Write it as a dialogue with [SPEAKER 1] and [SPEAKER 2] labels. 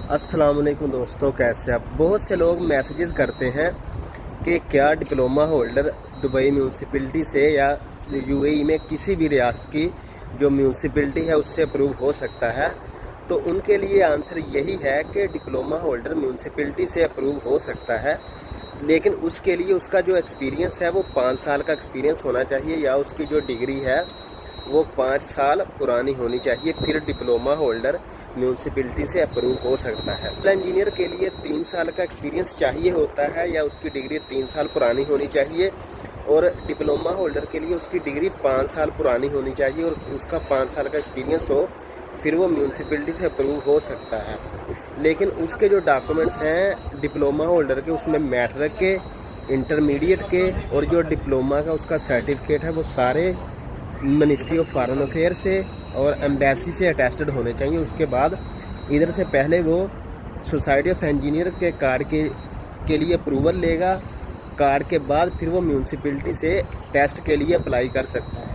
[SPEAKER 1] अस्सलाम वालेकुम दोस्तों, कैसे आप। बहुत से लोग मैसेजेस करते हैं कि क्या डिप्लोमा होल्डर दुबई म्यूनसिपलिटी से या यूएई में किसी भी रियासत की जो म्यूनसिपलिटी है उससे अप्रूव हो सकता है। तो उनके लिए आंसर यही है कि डिप्लोमा होल्डर म्यूनसिपलिटी से अप्रूव हो सकता है, लेकिन उसके लिए उसका जो एक्सपीरियंस है वो 5 साल का एक्सपीरियंस होना चाहिए या उसकी जो डिग्री है वो 5 साल पुरानी होनी चाहिए, फिर डिप्लोमा होल्डर म्यूनसिपलिटी से अप्रूव हो सकता है। इंजीनियर के लिए 3 साल का एक्सपीरियंस चाहिए होता है या उसकी डिग्री 3 साल पुरानी होनी चाहिए, और डिप्लोमा होल्डर के लिए उसकी डिग्री 5 साल पुरानी होनी चाहिए और उसका 5 साल का एक्सपीरियंस हो, फिर वो म्यूनसिपलिटी से अप्रूव हो सकता है। लेकिन उसके जो डॉक्यूमेंट्स हैं डिप्लोमा होल्डर के, उसमें मैट्रिक के, इंटरमीडिएट के और जो डिप्लोमा का उसका सर्टिफिकेट है वो सारे मिनिस्ट्री ऑफ फॉरेन अफेयर से और एम्बेसी से अटेस्टेड होने चाहिए। उसके बाद इधर से पहले वो सोसाइटी ऑफ इंजीनियर के कार्ड के लिए अप्रूवल लेगा, कार्ड के बाद फिर वो म्यूनसिपलिटी से टेस्ट के लिए अप्लाई कर सकता है।